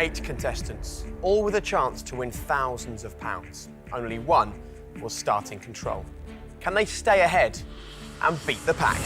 8 contestants, all with a chance to win thousands of pounds. Only one was starting control. Can they stay ahead and beat the pack?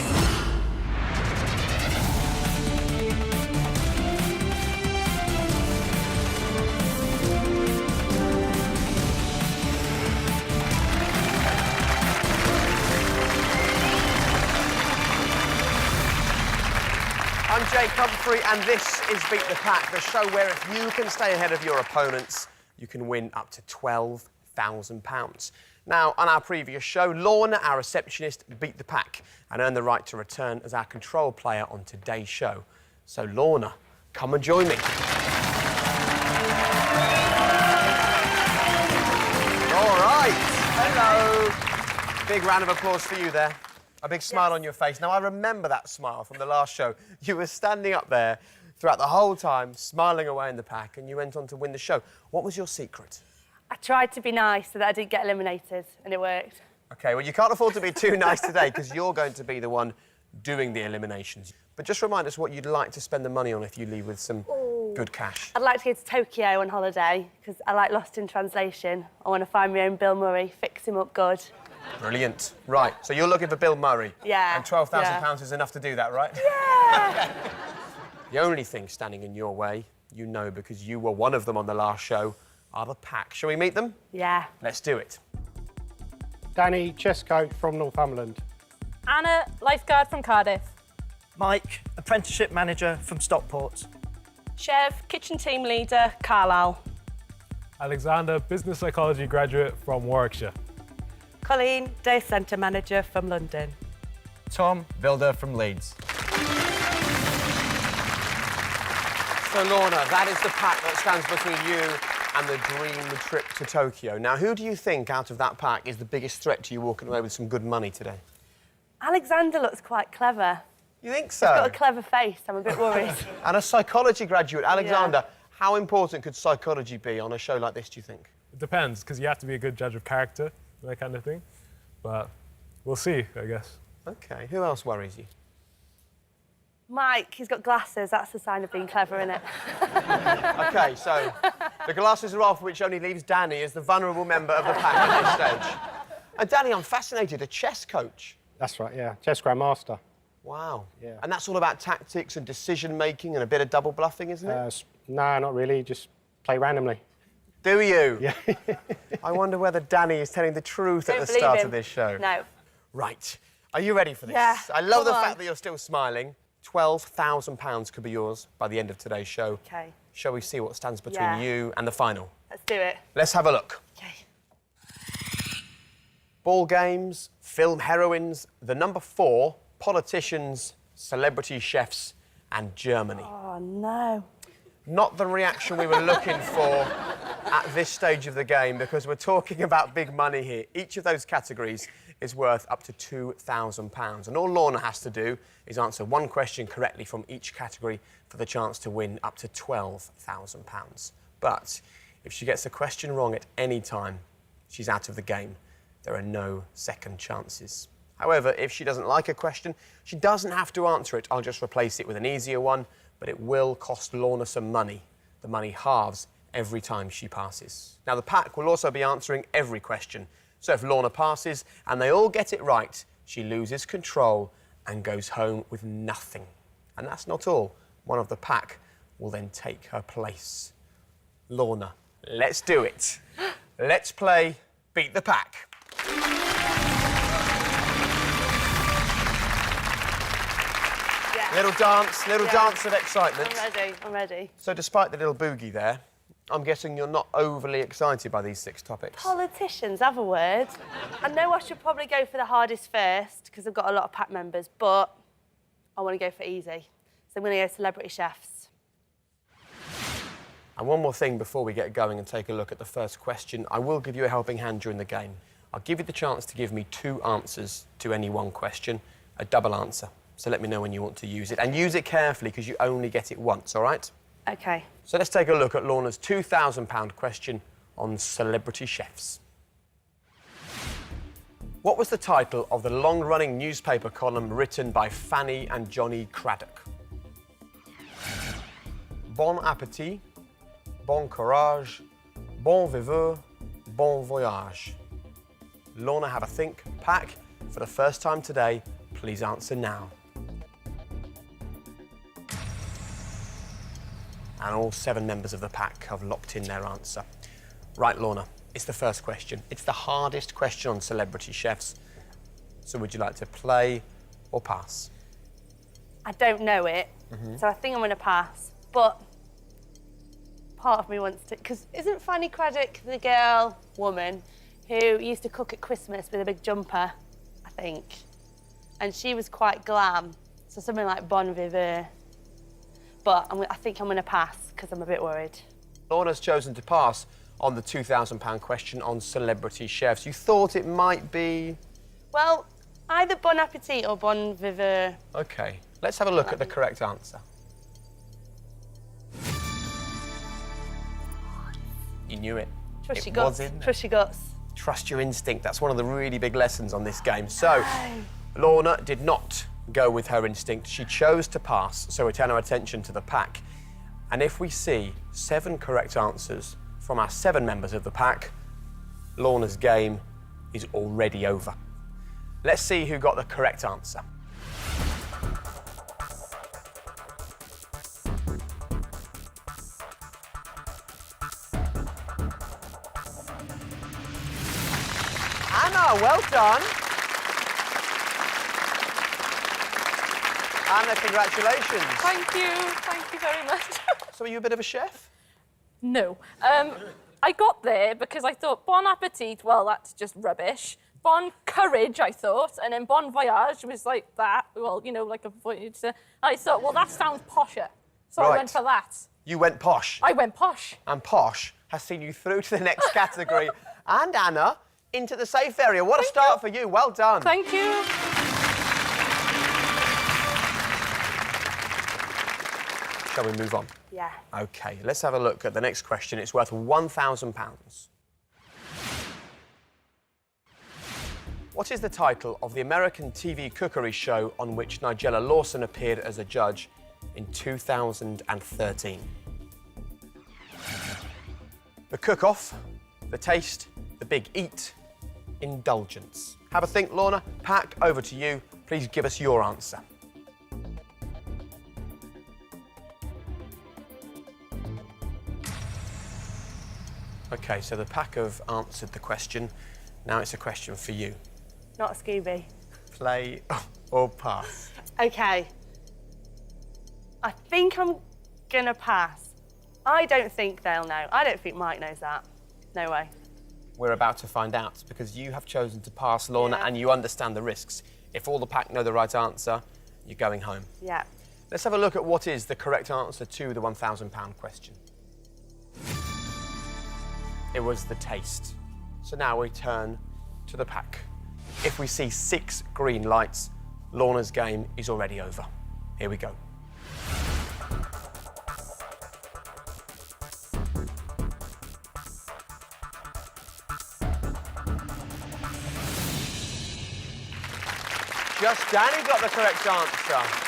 I'm Jake Humphrey, and this is Beat the Pack, the show where if you can stay ahead of your opponents, you can win up to £12,000. Now, on our previous show, Lorna, our receptionist, beat the pack and earned the right to return as our control player on today's show. So, Lorna, come and join me. All right. Hello. Big round of applause for you there. A big smile on your face. Now, I remember that smile from the last show. You were standing up there throughout the whole time, smiling away in the pack, and you went on to win the show. What was your secret? I tried to be nice so that I didn't get eliminated, and it worked. OK, well, you can't afford to be too nice today, because you're going to be the one doing the eliminations. But just remind us what you'd like to spend the money on if you leave with some good cash. I'd like to go to Tokyo on holiday, because I like Lost in Translation. I want to find my own Bill Murray, fix him up good. Brilliant. Right, so you're looking for Bill Murray. Yeah. And £12,000 is enough to do that, right? Yeah! The only thing standing in your way, you know, because you were one of them on the last show, are the pack. Shall we meet them? Yeah. Let's do it. Danny, chess coach from Northumberland. Anna, lifeguard from Cardiff. Mike, apprenticeship manager from Stockport. Chev, kitchen team leader, Carlisle. Alexander, business psychology graduate from Warwickshire. Colleen, day centre manager from London. Tom, builder from Leeds. So, Lorna, that is the pack that stands between you and the dream trip to Tokyo. Now, who do you think out of that pack is the biggest threat to you walking away with some good money today? Alexander looks quite clever. You think so? He's got a clever face. I'm a bit worried. And a psychology graduate, Alexander, how important could psychology be on a show like this, do you think? It depends, because you have to be a good judge of character, that kind of thing. But we'll see, I guess. OK, who else worries you? Mike, he's got glasses. That's a sign of being clever, isn't it? OK, so the glasses are off, which only leaves Danny as the vulnerable member of the pack at this stage. And Danny, I'm fascinated, a chess coach. That's right, yeah. Chess grandmaster. Wow. Yeah. And that's all about tactics and decision-making and a bit of double bluffing, isn't it? No, not really. Just play randomly. Do you? Yeah. I wonder whether Danny is telling the truth at the Don't believe start him. of this show. No. Right. Are you ready for this? Yeah. I love the Come on. fact that you're still smiling. £12,000 could be yours by the end of today's show. OK. Shall we see what stands between Yeah. you and the final? Let's do it. Let's have a look. OK. Ball games, film heroines, the number 4, politicians, celebrity chefs, and Germany. Oh, no. Not the reaction we were looking for at this stage of the game, because we're talking about big money here. Each of those categories is worth up to £2,000. And all Lorna has to do is answer one question correctly from each category for the chance to win up to £12,000. But if she gets a question wrong at any time, she's out of the game. There are no second chances. However, if she doesn't like a question, she doesn't have to answer it. I'll just replace it with an easier one, but it will cost Lorna some money. The money halves every time she passes. Now, the pack will also be answering every question. So if Lorna passes and they all get it right, she loses control and goes home with nothing. And that's not all. One of the pack will then take her place. Lorna, let's do it. Let's play Beat the Pack. Yeah. Little dance of excitement. I'm ready. So despite the little boogie there, I'm guessing you're not overly excited by these 6 topics. Politicians, have a word. I know I should probably go for the hardest first, because I've got a lot of pack members, but I want to go for easy. So I'm going to go celebrity chefs. And one more thing before we get going and take a look at the first question. I will give you a helping hand during the game. I'll give you the chance to give me 2 answers to any one question, a double answer. So let me know when you want to use it. And use it carefully, because you only get it once, all right? OK. So let's take a look at Lorna's £2,000 question on celebrity chefs. What was the title of the long-running newspaper column written by Fanny and Johnny Craddock? Bon Appetit, bon courage, bon viveur, bon voyage. Lorna, have a think. Pack, for the first time today, please answer now. And all 7 members of the pack have locked in their answer. Right, Lorna, it's the first question. It's the hardest question on celebrity chefs. So would you like to play or pass? I don't know it, so I think I'm going to pass. But part of me wants to, because isn't Fanny Craddock the woman who used to cook at Christmas with a big jumper, I think? And she was quite glam, so something like Bon Viveur. But I think I'm going to pass because I'm a bit worried. Lorna's chosen to pass on the £2,000 question on celebrity chefs. You thought it might be... Well, either Bon Appetit or Bon Viveur. OK, let's have a look at the correct answer. You knew it. Trust your It guts. was in there. Trust your guts. Trust your instinct. That's one of the really big lessons on this game. So, Lorna did not go with her instinct. She chose to pass, so we turn our attention to the pack. And if we see 7 correct answers from our 7 members of the pack, Lorna's game is already over. Let's see who got the correct answer. Anna, well done. Anna, congratulations. Thank you very much. So are you a bit of a chef? No. I got there because I thought Bon Appetit, well, that's just rubbish. Bon Courage, I thought, and then Bon Voyage was like that. Well, you know, like a voyage. I thought, well, that sounds posher. So I Right. went for that. You went posh. I went posh. And posh has seen you through to the next category. And Anna, into the safe area. What a start for you. Well done. Thank you. Shall we move on? Yeah. OK, let's have a look at the next question. It's worth £1,000. What is the title of the American TV cookery show on which Nigella Lawson appeared as a judge in 2013? The Cook-Off, The Taste, The Big Eat, Indulgence. Have a think, Lorna. Pack, over to you. Please give us your answer. OK, so the pack have answered the question. Now it's a question for you. Not a Scooby. Play or pass? OK. I think I'm going to pass. I don't think they'll know. I don't think Mike knows that. No way. We're about to find out because you have chosen to pass, Lorna, Yeah. and you understand the risks. If all the pack know the right answer, you're going home. Yeah. Let's have a look at what is the correct answer to the £1,000 question. It was The Taste. So now we turn to the pack. If we see 6 green lights, Lorna's game is already over. Here we go. Just Danny got the correct answer.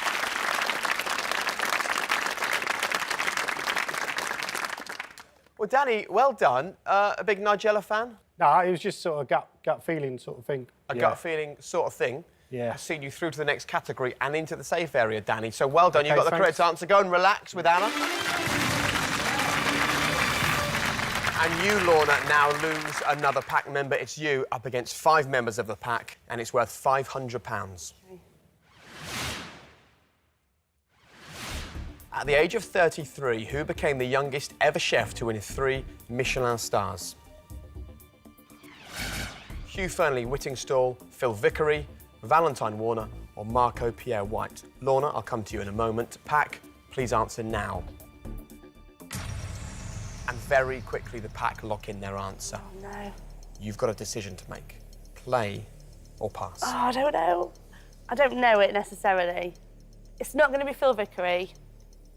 Well, Danny, well done. A big Nigella fan? No, it was just sort of gut feeling sort of thing. A gut feeling sort of thing. Yeah. Has seen you through to the next category and into the safe area, Danny. So well done. You Okay, got the correct thanks. answer. Go and relax with Anna. And you, Lorna, now lose another pack member. It's you up against 5 members of the pack, and it's worth £500. Okay. At the age of 33, who became the youngest ever chef to win 3 Michelin stars? Hugh Fearnley-Whittingstall, Phil Vickery, Valentine Warner, or Marco Pierre White? Lorna, I'll come to you in a moment. Pack, please answer now. And very quickly, the pack lock in their answer. Oh, no. You've got a decision to make. Play or pass. Oh, I don't know. I don't know it necessarily. It's not going to be Phil Vickery.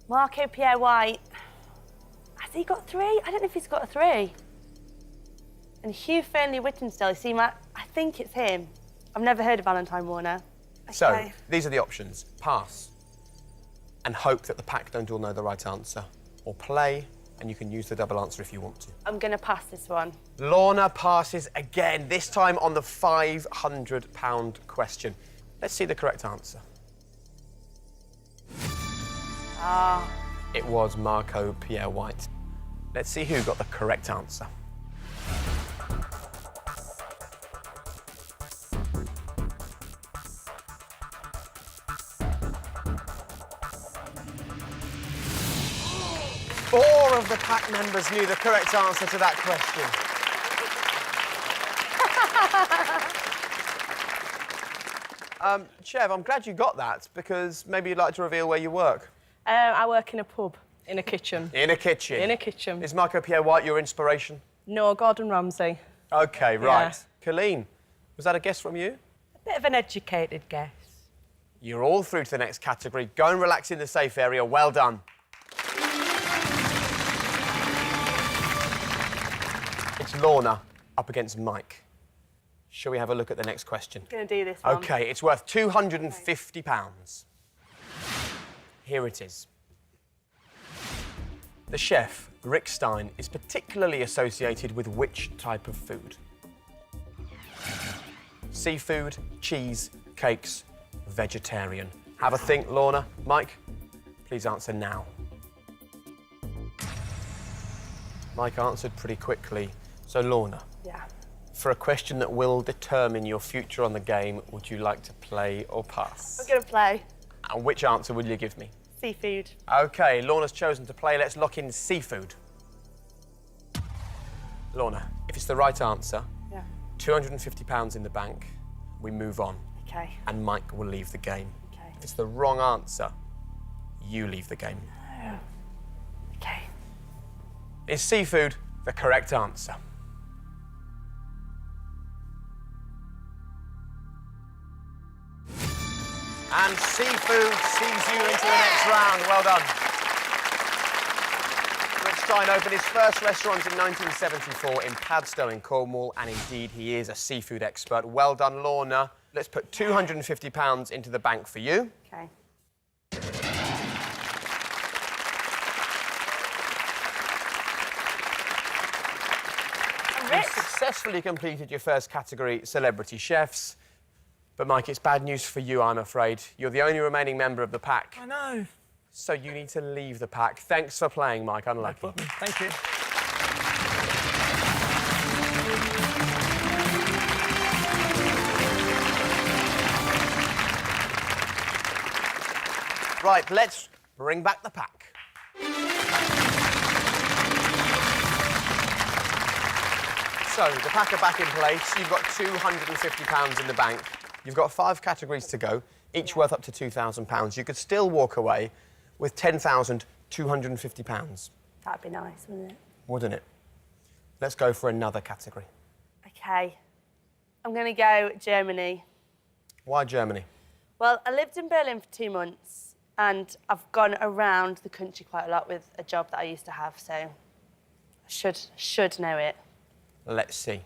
Marco Pierre White. Has he got 3? I don't know if he's got a 3. And Hugh Fearnley-Whittingstall, I think it's him. I've never heard of Valentine Warner. So, Okay. these are the options. Pass and hope that the pack don't all know the right answer. Or play and you can use the double answer if you want to. I'm going to pass this one. Lorna passes again, this time on the £500 question. Let's see the correct answer. It was Marco Pierre White. Let's see who got the correct answer. Four of the pack members knew the correct answer to that question. Chev, I'm glad you got that, because maybe you'd like to reveal where you work. I work in a pub, in a kitchen. In a kitchen? In a kitchen. Is Marco Pierre White your inspiration? No, Gordon Ramsay. OK, right. Yeah. Colleen, was that a guess from you? A bit of an educated guess. You're all through to the next category. Go and relax in the safe area. Well done. It's Lorna up against Mike. Shall we have a look at the next question? I'm going to do this one. OK, it's worth £250. Here it is. The chef, Rick Stein, is particularly associated with which type of food? Seafood, cheese, cakes, vegetarian. Have a think, Lorna. Mike, please answer now. Mike answered pretty quickly. So, Lorna, Yeah. for a question that will determine your future on the game, would you like to play or pass? I'm going to play And which answer will you give me? seafood. OK, Lorna's chosen to play. Let's lock in seafood. Lorna, if it's the right answer, Yeah. £250 in the bank, we move on. OK. And Mike will leave the game. OK. If it's the wrong answer, you leave the game. OK. Is seafood the correct answer? And seafood sees you into the next round. Well done. Rick Stein opened his first restaurant in 1974 in Padstow in Cornwall, and indeed he is a seafood expert. Well done, Lorna. Let's put £250 into the bank for you. OK. You successfully completed your first category, Celebrity Chefs. But, Mike, it's bad news for you, I'm afraid. You're the only remaining member of the pack. I know. So you need to leave the pack. Thanks for playing, Mike. Unlucky. No problem. Thank you. Right, let's bring back the pack. So, the pack are back in place. You've got £250 in the bank. You've got 5 categories to go, each worth up to £2,000. You could still walk away with £10,250. That'd be nice, wouldn't it? Wouldn't it? Let's go for another category. OK. I'm going to go Germany. Why Germany? Well, I lived in Berlin for 2 months, and I've gone around the country quite a lot with a job that I used to have, so I should know it. Let's see.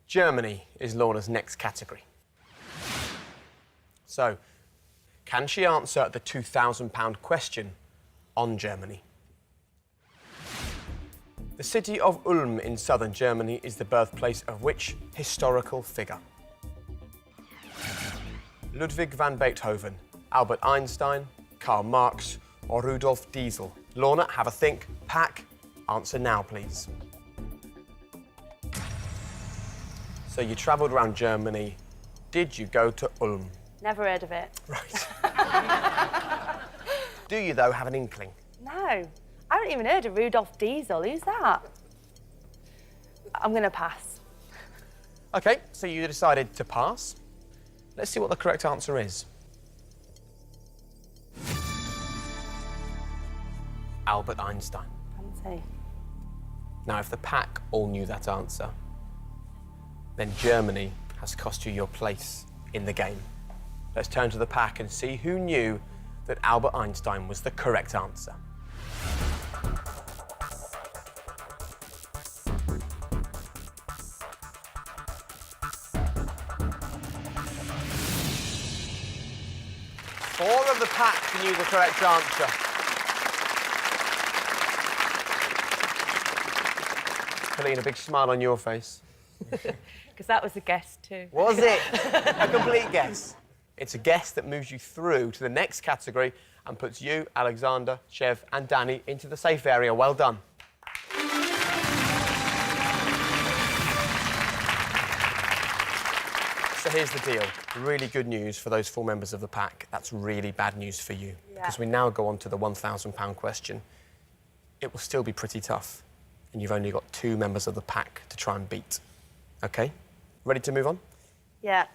Germany is Lorna's next category. So, can she answer the £2,000 question on Germany? The city of Ulm in southern Germany is the birthplace of which historical figure? Ludwig van Beethoven, Albert Einstein, Karl Marx, or Rudolf Diesel? Lorna, have a think. Pack. Answer now, please. So you travelled around Germany. Did you go to Ulm? Never heard of it. Right. Do you, though, have an inkling? No. I haven't even heard of Rudolf Diesel. Who's that? I'm going to pass. OK, so you decided to pass. Let's see what the correct answer is. Albert Einstein. Fancy. Now, if the pack all knew that answer, then Germany has cost you your place in the game. Let's turn to the pack and see who knew that Albert Einstein was the correct answer. Four of the pack knew the correct answer. Colleen, a big smile on your face. Because that was a guess too. Was it? A complete guess. It's a guess that moves you through to the next category and puts you, Alexander, Chev and Danny into the safe area. Well done. So here's the deal. Really good news for those 4 members of the pack. That's really bad news for you. Because we now go on to the £1,000 question. It will still be pretty tough. And you've only got 2 members of the pack to try and beat. OK? Ready to move on? Yeah.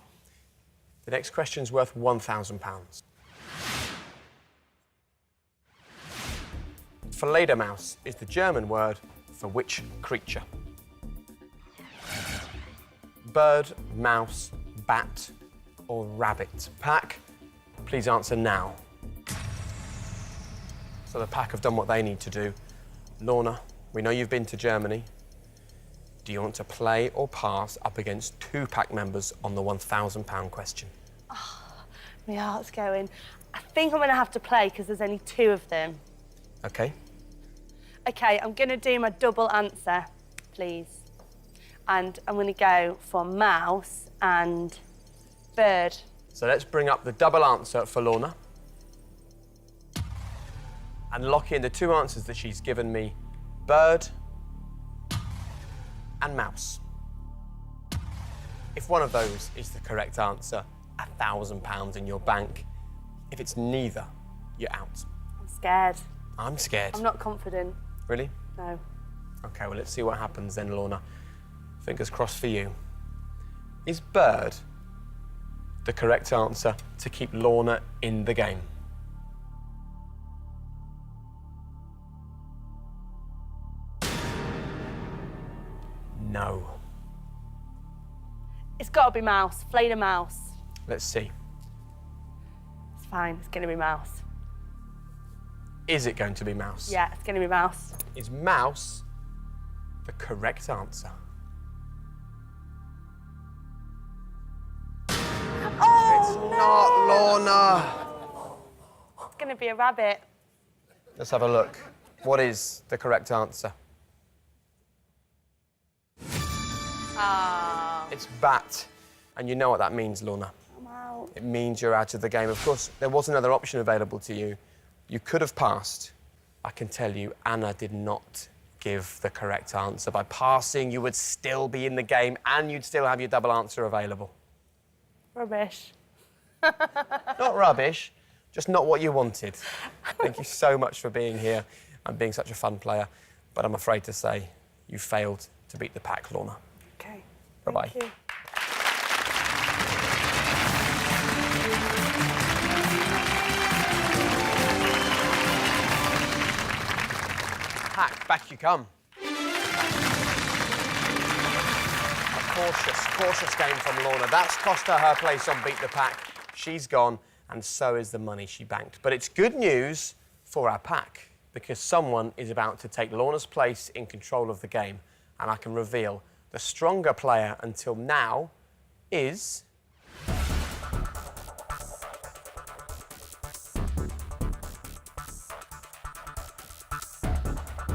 The next question's worth £1,000. Fledermaus is the German word for which creature? Bird, mouse, bat or rabbit? Pack, please answer now. So the pack have done what they need to do. Lorna, we know you've been to Germany. Do you want to play or pass up against 2 pack members on the £1,000 question? Oh, my heart's going. I think I'm going to have to play because there's only 2 of them. OK. OK, I'm going to do my double answer, please. And I'm going to go for mouse and bird. So let's bring up the double answer for Lorna. And lock in the 2 answers that she's given me. Bird and mouse. If one of those is the correct answer, £1,000 in your bank. If it's neither, you're out. I'm scared. I'm scared. I'm not confident. Really? No. OK, well, let's see what happens then, Lorna. Fingers crossed for you. Is bird the correct answer to keep Lorna in the game? No. It's got to be mouse. Flayed a mouse. Let's see. It's fine. It's going to be mouse. Is it going to be mouse? Yeah, it's going to be mouse. Is mouse the correct answer? Oh, It's not, Lorna. It's going to be a rabbit. Let's have a look. What is the correct answer? Ah. It's bat. And you know what that means, Lorna. I'm out. It means you're out of the game. Of course, there was another option available to you. You could have passed. I can tell you, Anna did not give the correct answer. By passing, you would still be in the game and you'd still have your double answer available. Rubbish. Not rubbish, just not what you wanted. Thank you so much for being here and being such a fun player. But I'm afraid to say you failed to beat the pack, Lorna. OK. Bye-bye. Thank you. Pack, back you come. A cautious game from Lorna. That's cost her place on Beat the Pack. She's gone, and so is the money she banked. But it's good news for our pack, because someone is about to take Lorna's place in control of the game. And I can reveal the stronger player until now is...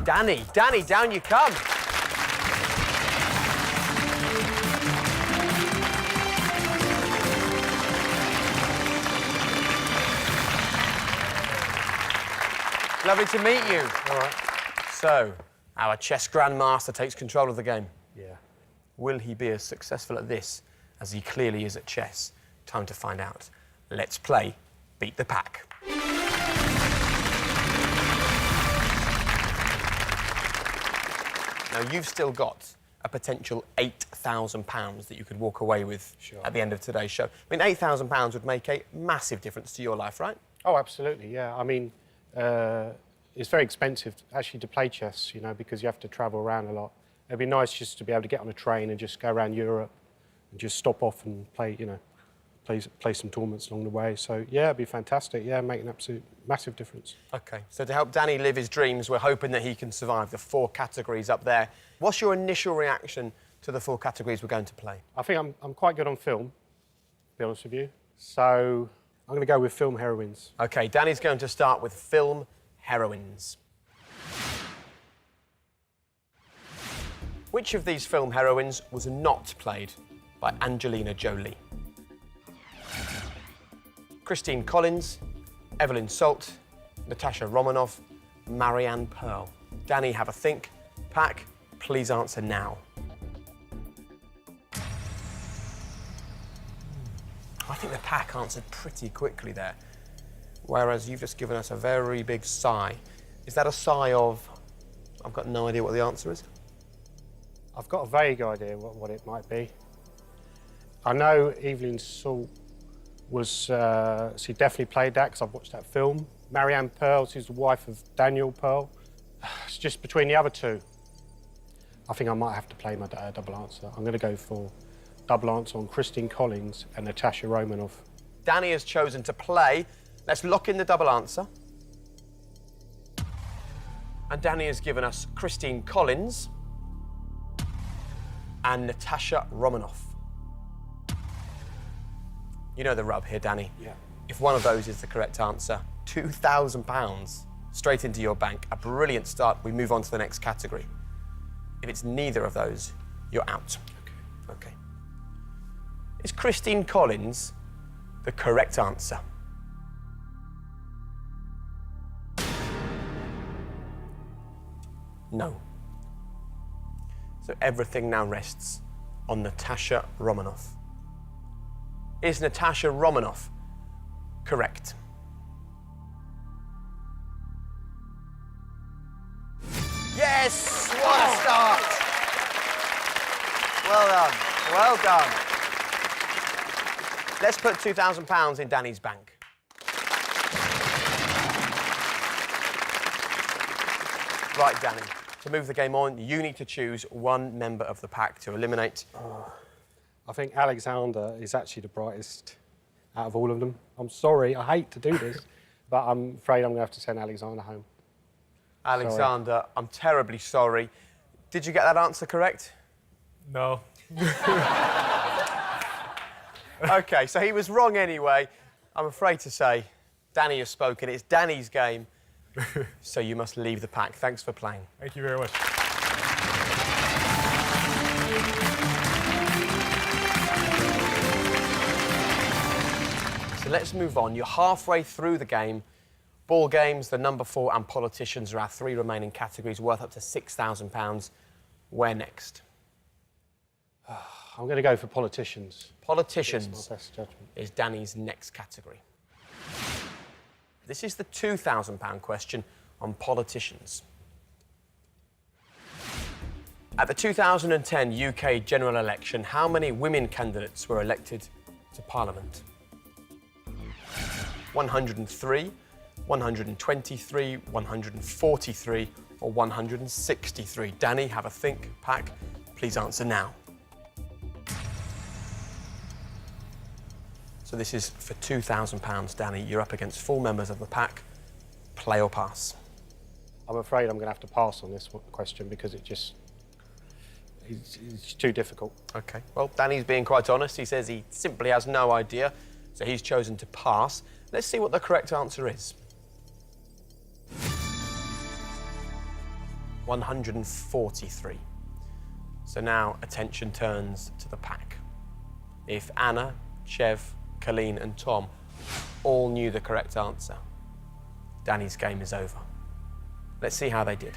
Danny. Danny, down you come. Lovely to meet you. All right. So, our chess grandmaster takes control of the game. Yeah. Will he be as successful at this as he clearly is at chess? Time to find out. Let's play Beat the Pack. Now, you've still got a potential £8,000 that you could walk away with at the end of today's show. I mean, £8,000 would make a massive difference to your life, right? Oh, absolutely, yeah. I mean, it's very expensive actually to play chess, you know, because you have to travel around a lot. It'd be nice just to be able to get on a train and just go around Europe and just stop off and play, you know, play some tournaments along the way. So, yeah, it'd be fantastic. Yeah, make an absolute massive difference. OK, so to help Danny live his dreams, we're hoping that he can survive the 4 categories up there. What's your initial reaction to the 4 categories we're going to play? I think I'm quite good on film, to be honest with you. So I'm going to go with film heroines. OK, Danny's going to start with film heroines. Which of these film heroines was not played by Angelina Jolie? Christine Collins, Evelyn Salt, Natasha Romanoff, Marianne Pearl. Danny, have a think. Pack, please answer now. I think the pack answered pretty quickly there, whereas you've just given us a very big sigh. Is that a sigh of, I've got no idea what the answer is? I've got a vague idea what it might be. I know Evelyn Salt was, she definitely played that because I've watched that film. Marianne Pearl, she's the wife of Daniel Pearl. It's just between the other two. I think I might have to play my double answer. I'm going to go for double answer on Christine Collins and Natasha Romanoff. Danny has chosen to play. Let's lock in the double answer. And Danny has given us Christine Collins and Natasha Romanoff. You know the rub here, Danny. Yeah. If one of those is the correct answer, £2,000 straight into your bank. A brilliant start. We move on to the next category. If it's neither of those, you're out. Okay. Is Christine Collins the correct answer? No. So everything now rests on Natasha Romanoff. Is Natasha Romanoff correct? Yes! What a start! Well done. Well done. Let's put £2,000 in Danny's bank. Right, Danny. To move the game on, you need to choose one member of the pack to eliminate. I think Alexander is actually the brightest out of all of them. I'm sorry, I hate to do this, but I'm afraid I'm going to have to send Alexander home. Alexander, sorry. I'm terribly sorry. Did you get that answer correct? No. OK, so he was wrong anyway. I'm afraid to say, Danny has spoken. It's Danny's game, so you must leave the pack. Thanks for playing. Thank you very much. So let's move on. You're halfway through the game. Ball games, the number 4 and politicians are our 3 remaining categories worth up to £6,000. Where next? I'm going to go for politicians. Politicians That's my best judgment. is Danny's next category. This is the £2,000 question on politicians. At the 2010 UK general election, how many women candidates were elected to Parliament? 103, 123, 143 or 163? Danny, have a think. Pack, please answer now. So this is for £2,000, Danny. You're up against 4 members of the pack. Play or pass? I'm afraid I'm going to have to pass on this question because it's too difficult. OK. Well, Danny's being quite honest. He says he simply has no idea, so he's chosen to pass. Let's see what the correct answer is. 143. So now attention turns to the pack. If Anna, Chev, Colleen and Tom all knew the correct answer, Danny's game is over. Let's see how they did.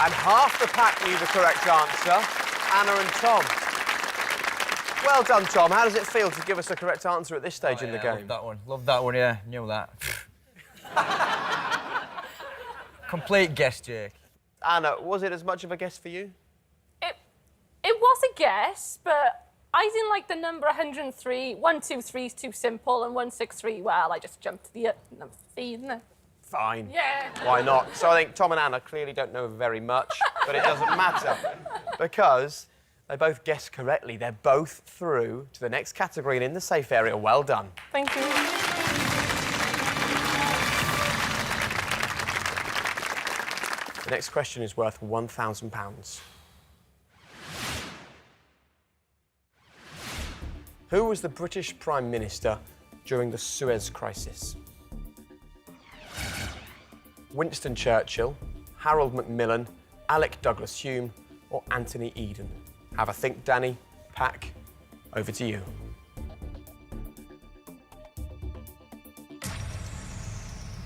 And half the pack knew the correct answer, Anna and Tom. Well done, Tom. How does it feel to give us the correct answer at this stage in the game? Love that one. Love that one, yeah. Knew that. Complete guess, Jake. Anna, was it as much of a guess for you? It was a guess, but I didn't like the number 103. 123 is too simple, and 163, well, I just jumped to the number 3, isn't it? Fine. Yeah. Why not? So I think Tom and Anna clearly don't know very much, but it doesn't matter because they both guessed correctly. They're both through to the next category and in the safe area. Well done. Thank you. The next question is worth £1,000. Who was the British Prime Minister during the Suez Crisis? Winston Churchill, Harold Macmillan, Alec Douglas Hume, or Anthony Eden? Have a think, Danny. Pack, over to you.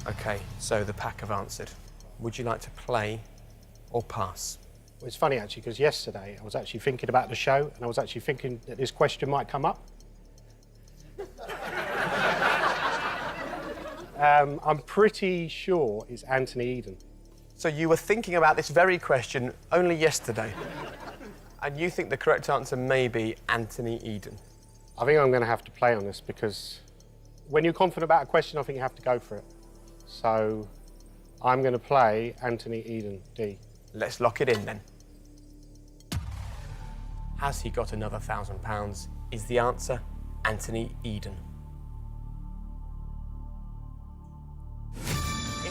OK, so the pack have answered. Would you like to play or pass? Well, it's funny, actually, because yesterday I was actually thinking about the show and I was actually thinking that this question might come up. I'm pretty sure it's Anthony Eden. So you were thinking about this very question only yesterday, and you think the correct answer may be Anthony Eden? I think I'm going to have to play on this because when you're confident about a question, I think you have to go for it. So I'm going to play Anthony Eden, D. Let's lock it in then. Has he got another £1,000? Is the answer Anthony Eden?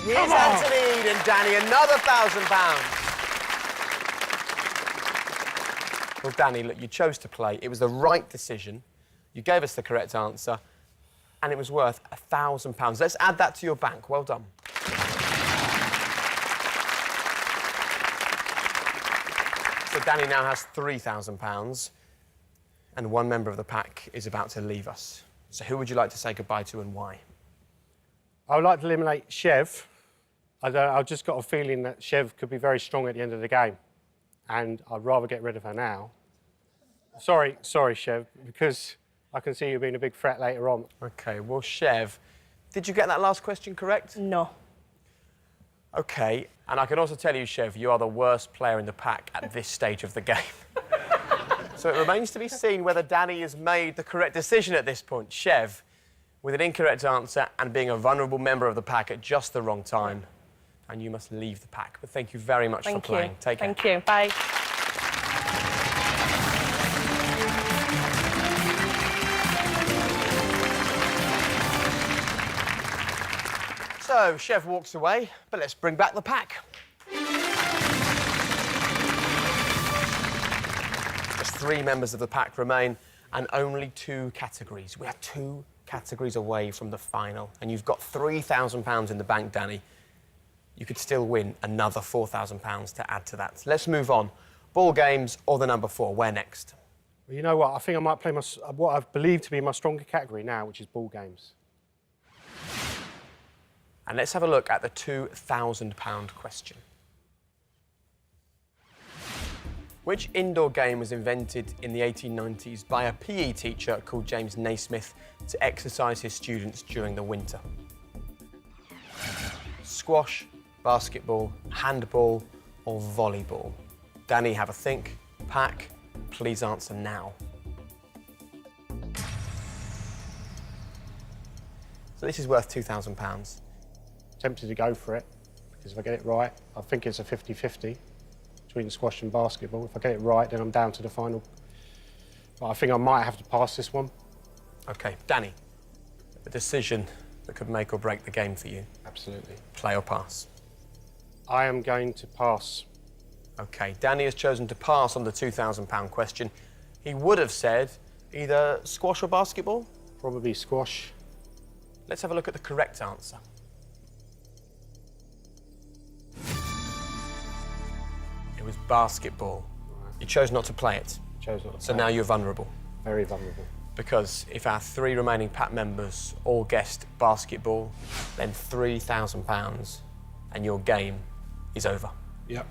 Here's Anthony Eden, Danny, another £1,000. Well, Danny, look, you chose to play. It was the right decision. You gave us the correct answer, and it was worth £1,000. Let's add that to your bank. Well done. So Danny now has £3,000, and one member of the pack is about to leave us. So who would you like to say goodbye to and why? I would like to eliminate Chev. I've just got a feeling that Chev could be very strong at the end of the game, and I'd rather get rid of her now. Sorry, Chev, because I can see you being a big threat later on. OK, well, Chev, did you get that last question correct? No. OK, and I can also tell you, Chev, you are the worst player in the pack at this stage of the game. So it remains to be seen whether Danny has made the correct decision at this point. Chev, with an incorrect answer and being a vulnerable member of the pack at just the wrong time, and you must leave the pack. But thank you very much for playing. Take care. Thank you. Bye. So, Chev walks away, but let's bring back the pack. Just 3 members of the pack remain, and only 2 categories. We are 2 categories away from the final, and you've got £3,000 in the bank, Danny. You could still win another £4,000 to add to that. Let's move on. Ball games or the number 4. Where next? Well, you know what? I think I might play what I believe to be my stronger category now, which is ball games. And let's have a look at the £2,000 question. Which indoor game was invented in the 1890s by a PE teacher called James Naismith to exercise his students during the winter? Squash, basketball, handball, or volleyball? Danny, have a think. Pack, please answer now. So this is worth £2,000. Tempted to go for it, because if I get it right, I think it's a 50-50 between squash and basketball. If I get it right, then I'm down to the final. But I think I might have to pass this one. OK, Danny, a decision that could make or break the game for you. Absolutely. Play or pass? I am going to pass. OK, Danny has chosen to pass on the £2,000 question. He would have said either squash or basketball. Probably squash. Let's have a look at the correct answer. It was basketball. Right. You chose not to play it. Chose not to So play now it. you're vulnerable. Very vulnerable. Because if our 3 remaining pack members all guessed basketball, then £3,000 and your game is over. Yep.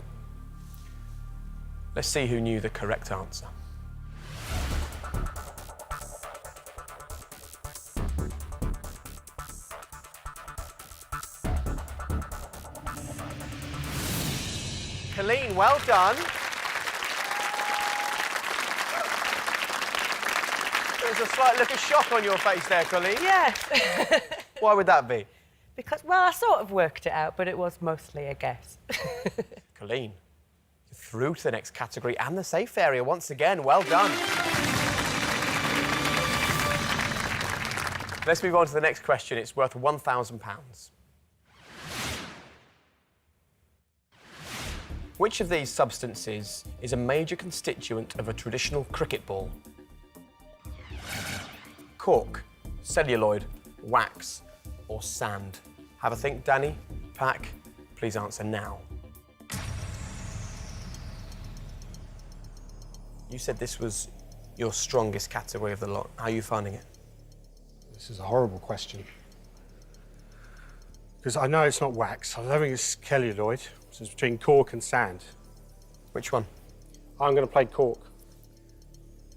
Let's see who knew the correct answer. Colleen, well done. There was a slight look of shock on your face there, Colleen. Yeah. Why would that be? Because, well, I sort of worked it out, but it was mostly a guess. Colleen, you're through to the next category and the safe area once again. Well done. Let's move on to the next question. It's worth £1,000. Which of these substances is a major constituent of a traditional cricket ball? cork, celluloid, wax, or sand? Have a think, Danny. Pack, please answer now. You said this was your strongest category of the lot. How are you finding it? This is a horrible question. Because I know it's not wax. I don't think it's celluloid. So it's between cork and sand. Which one? I'm going to play cork.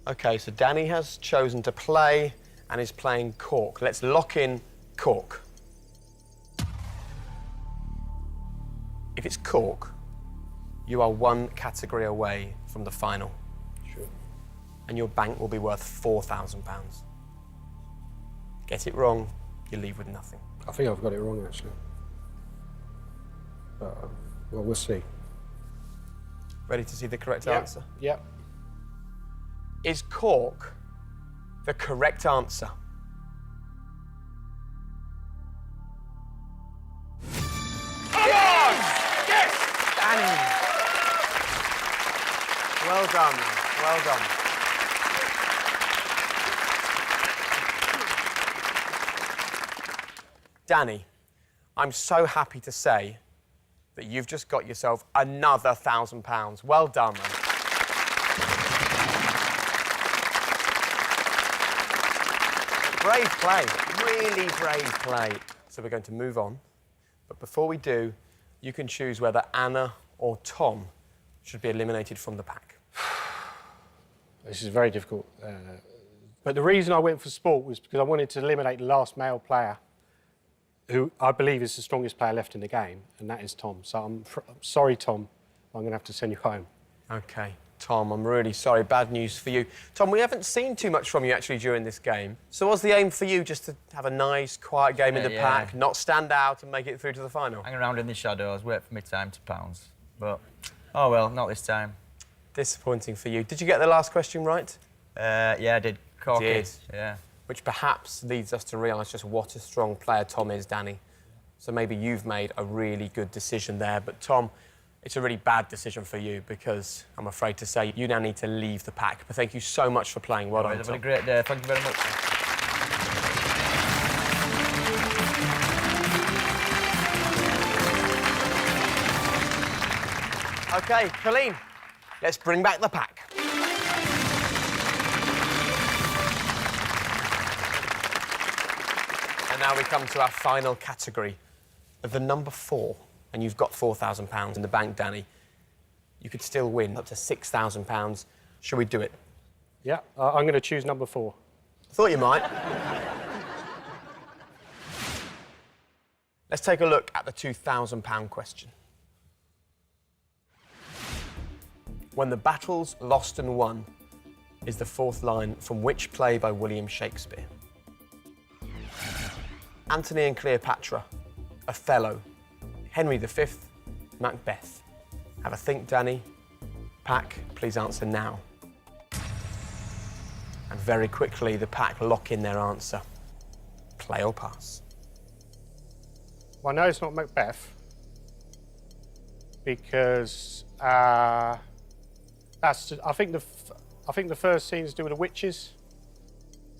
OK, so Danny has chosen to play and is playing cork. Let's lock in cork. If it's cork, you are one category away from the final. Sure. And your bank will be worth £4,000. Get it wrong, you leave with nothing. I think I've got it wrong, actually. But, well, we'll see. Ready to see the correct answer? Yep. Is cork the correct answer? Yes! Danny! Well done, man. Well done. Danny, I'm so happy to say that you've just got yourself another £1,000. Well done, man. Brave play, really brave play. So we're going to move on. But before we do, you can choose whether Anna or Tom should be eliminated from the pack. This is very difficult. But the reason I went for sport was because I wanted to eliminate the last male player, who I believe is the strongest player left in the game, and that is Tom. So I'm sorry, Tom, I'm going to have to send you home. OK, Tom, I'm really sorry. Bad news for you. Tom, we haven't seen too much from you, actually, during this game. So was the aim for you just to have a nice, quiet game in the pack, not stand out and make it through to the final? Hang around in the shadows, wait for my time to pounce. But, oh well, not this time. Disappointing for you. Did you get the last question right? Yeah, I did. Corky. Did. Yeah. Which perhaps leads us to realise just what a strong player Tom is, Danny. So maybe you've made a really good decision there. But, Tom, it's a really bad decision for you because, I'm afraid to say, you now need to leave the pack. But thank you so much for playing. Well done, Have Tom. a great day. Thank you very much. OK, Colleen, let's bring back the pack. And now we come to our final category of the number 4. And you've got £4,000 in the bank, Danny. You could still win up to £6,000. Shall we do it? Yeah, I'm going to choose number 4. Thought you might. Let's take a look at the £2,000 question. When the battle's lost and won is the 4th line from which play by William Shakespeare? Antony and Cleopatra, Othello, Henry V, Macbeth. Have a think, Danny. Pack, please answer now. And very quickly, the pack lock in their answer. Play or pass? Well, I know it's not Macbeth because I think the first scene is to do with the witches.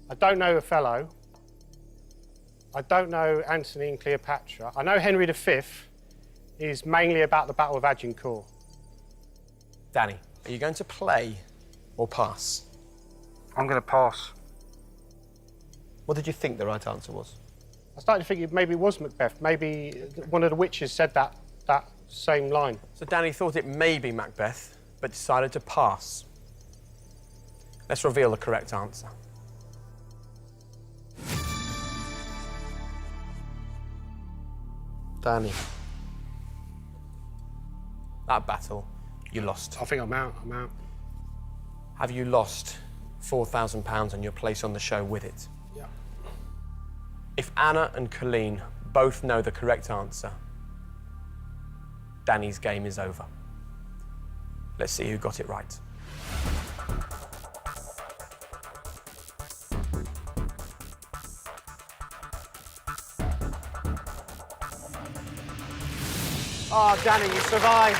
I don't know Othello. I don't know Antony and Cleopatra. I know Henry V is mainly about the Battle of Agincourt. Danny, are you going to play or pass? I'm going to pass. What did you think the right answer was? I started to think maybe it was Macbeth. Maybe one of the witches said that same line. So Danny thought it may be Macbeth, but decided to pass. Let's reveal the correct answer. Danny. That battle, you lost. I think I'm out. Have you lost £4,000 and your place on the show with it? Yeah. If Anna and Colleen both know the correct answer, Danny's game is over. Let's see who got it right. Oh, Danny, you survived.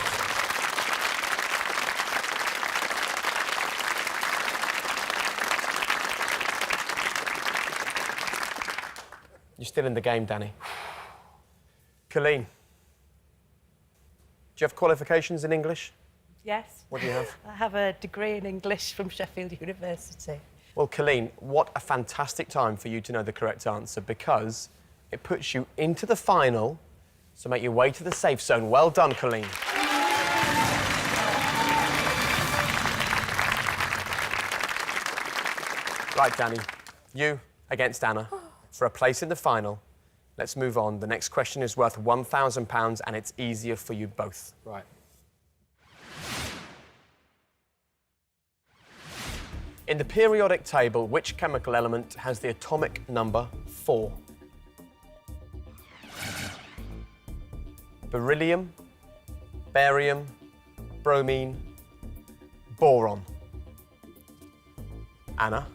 You're still in the game, Danny. Colleen, do you have qualifications in English? Yes. What do you have? I have a degree in English from Sheffield University. Well, Colleen, what a fantastic time for you to know the correct answer, because it puts you into the final, so make your way to the safe zone. Well done, Colleen. Right, Danny, you against Anna for a place in the final. Let's move on. The next question is worth £1,000 and it's easier for you both. Right. In the periodic table, which chemical element has the atomic number 4? Beryllium, barium, bromine, boron. Anna?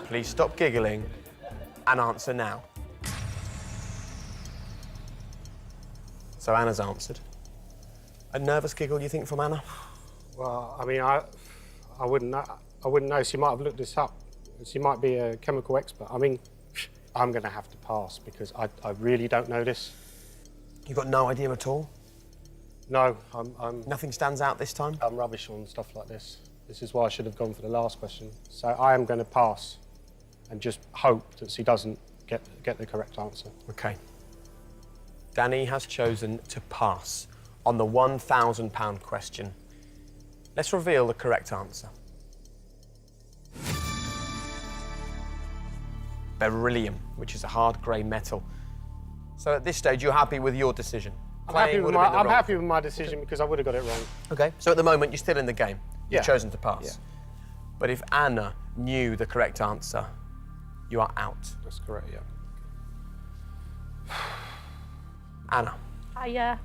Please stop giggling and answer now. So Anna's answered. A nervous giggle, you think, from Anna? Well, I mean, I wouldn't know. I wouldn't know. She might have looked this up. She might be a chemical expert. I mean, I'm going to have to pass because I really don't know this. You've got no idea at all? No, Nothing stands out this time? I'm rubbish on stuff like this. This is why I should have gone for the last question. So I am going to pass and just hope that she doesn't get the correct answer. OK. Danny has chosen to pass on the £1,000 question. Let's reveal the correct answer. Beryllium, which is a hard grey metal. So at this stage, you're happy with your decision? I'm happy with my decision because I would have got it wrong. OK. So at the moment, you're still in the game. You've Yeah. chosen to pass. Yeah. But if Anna knew the correct answer, you are out. That's correct, yeah. Anna. Hiya.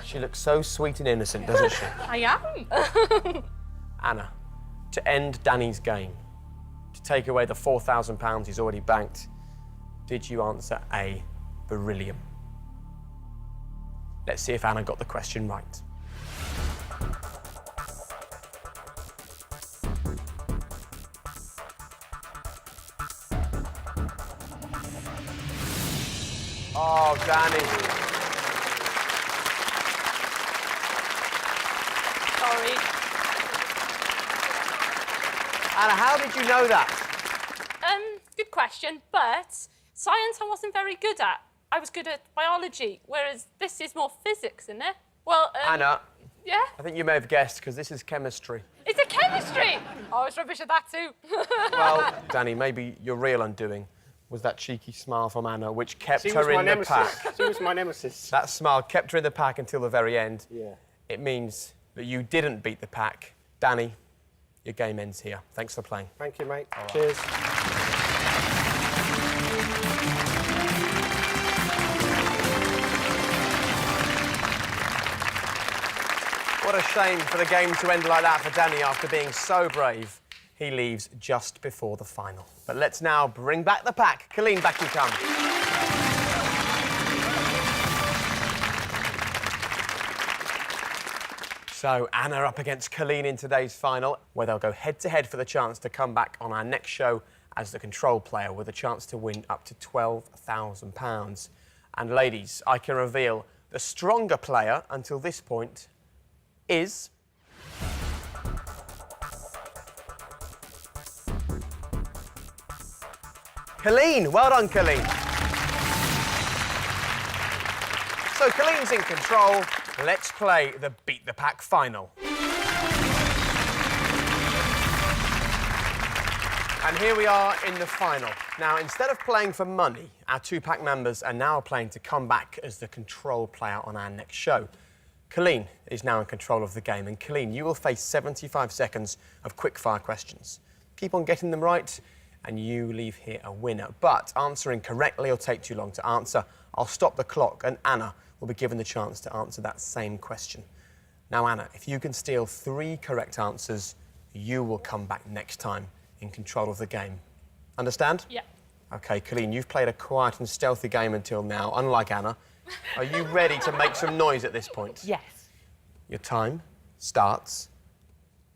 She looks so sweet and innocent, doesn't she? I am. Anna, to end Danny's game, to take away the £4,000 he's already banked, did you answer A, beryllium? Let's see if Anna got the question right. Oh, Danny. Sorry. Anna, how did you know that? Good question, but science I wasn't very good at. I was good at biology, whereas this is more physics, isn't it? Well, Anna, yeah? I think you may have guessed, because this is chemistry. It's a chemistry! Oh, I was rubbish at that too. Well, Danny, maybe your real undoing was that cheeky smile from Anna, which kept She was her my in the nemesis. pack. She was my nemesis. That smile kept her in the pack until the very end. Yeah. It means that you didn't beat the pack. Danny, your game ends here. Thanks for playing. Thank you, mate. Cheers. What a shame for the game to end like that for Danny after being so brave. He leaves just before the final. But let's now bring back the pack. Colleen, back you come. So, Anna up against Colleen in today's final, where they'll go head-to-head for the chance to come back on our next show as the control player with a chance to win up to £12,000. And ladies, I can reveal the stronger player until this point is... Colleen. Well done, Colleen. So Colleen's in control. Let's play the Beat the Pack final. And here we are in the final. Now, instead of playing for money, our two-pack members are now playing to come back as the control player on our next show. Colleen is now in control of the game, and Colleen, you will face 75 seconds of quick-fire questions. Keep on getting them right, and you leave here a winner. But answering correctly will take too long to answer. I'll stop the clock, and Anna will be given the chance to answer that same question. Now, Anna, if you can steal 3 correct answers, you will come back next time in control of the game. Understand? Yeah. OK, Colleen, you've played a quiet and stealthy game until now, unlike Anna. Are you ready to make some noise at this point? Yes. Your time starts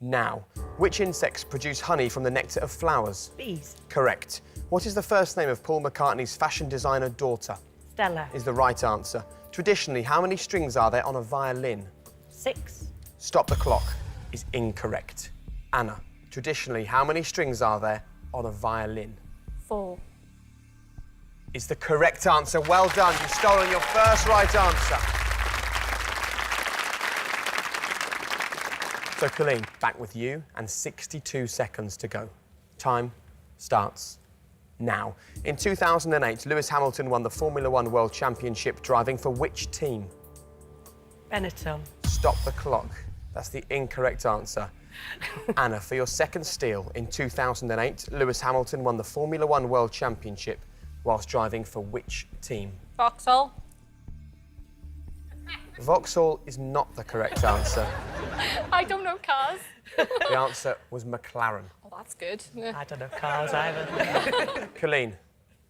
Now, which insects produce honey from the nectar of flowers? Bees. Correct. What is the first name of Paul McCartney's fashion designer daughter? Stella. Is the right answer. Traditionally, how many strings are there on a violin? 6. Stop the clock is incorrect. Anna, traditionally, how many strings are there on a violin? 4. Is the correct answer. Well done. You've stolen your first right answer. So, Colleen, back with you and 62 seconds to go. Time starts now. In 2008, Lewis Hamilton won the Formula One World Championship driving for which team? Benetton. Stop the clock. That's the incorrect answer. Anna, for your second steal, in 2008, Lewis Hamilton won the Formula One World Championship whilst driving for which team? Vauxhall. Vauxhall is not the correct answer. I don't know cars. The answer was McLaren. Oh, that's good. I don't know cars either. Colleen,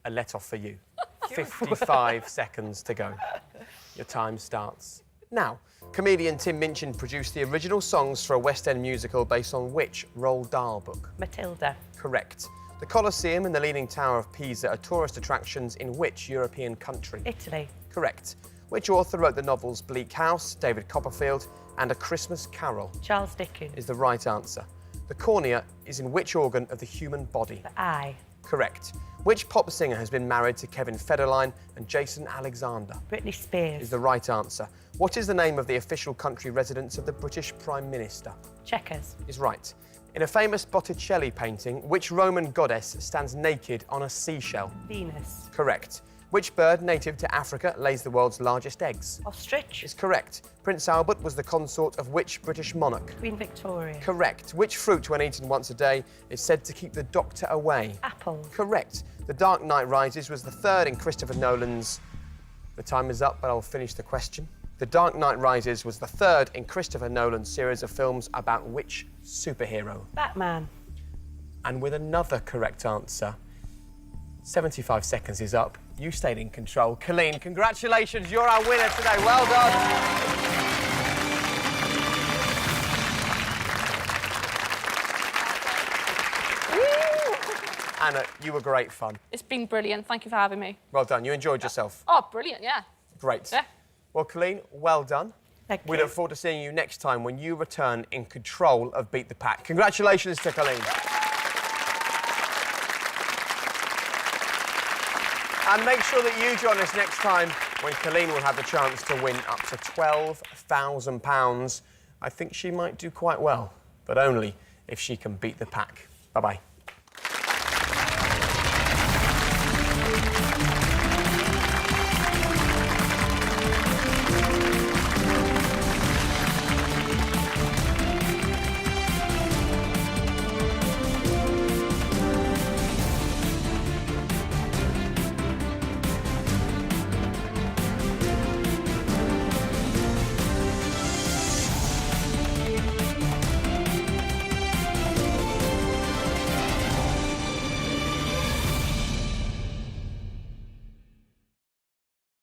a let-off for you. 55 seconds to go. Your time starts now. Comedian Tim Minchin produced the original songs for a West End musical based on which Roald Dahl book? Matilda. Correct. The Colosseum and the Leaning Tower of Pisa are tourist attractions in which European country? Italy. Correct. Which author wrote the novels Bleak House, David Copperfield, and A Christmas Carol? Charles Dickens. Is the right answer. The cornea is in which organ of the human body? The eye. Correct. Which pop singer has been married to Kevin Federline and Jason Alexander? Britney Spears. Is the right answer. What is the name of the official country residence of the British Prime Minister? Checkers. Is right. In a famous Botticelli painting, which Roman goddess stands naked on a seashell? Venus. Correct. Which bird native to Africa lays the world's largest eggs? Ostrich. Is correct. Prince Albert was the consort of which British monarch? Queen Victoria. Correct. Which fruit, when eaten once a day, is said to keep the doctor away? Apple. Correct. The Dark Knight Rises was the third in Christopher Nolan's... The time is up, but I'll finish the question. The Dark Knight Rises was the third in Christopher Nolan's series of films about which superhero? Batman. And with another correct answer, 75 seconds is up. You stayed in control. Colleen, congratulations, you're our winner today. Well done. Anna, you were great fun. It's been brilliant. Thank you for having me. Well done. You enjoyed yourself. Oh, brilliant, yeah. Great. Yeah. Well, Colleen, well done. Thank We you. look forward to seeing you next time when you return in control of Beat the Pack. Congratulations to Colleen. And make sure that you join us next time when Colleen will have the chance to win up to £12,000. I think she might do quite well, but only if she can beat the pack. Bye-bye.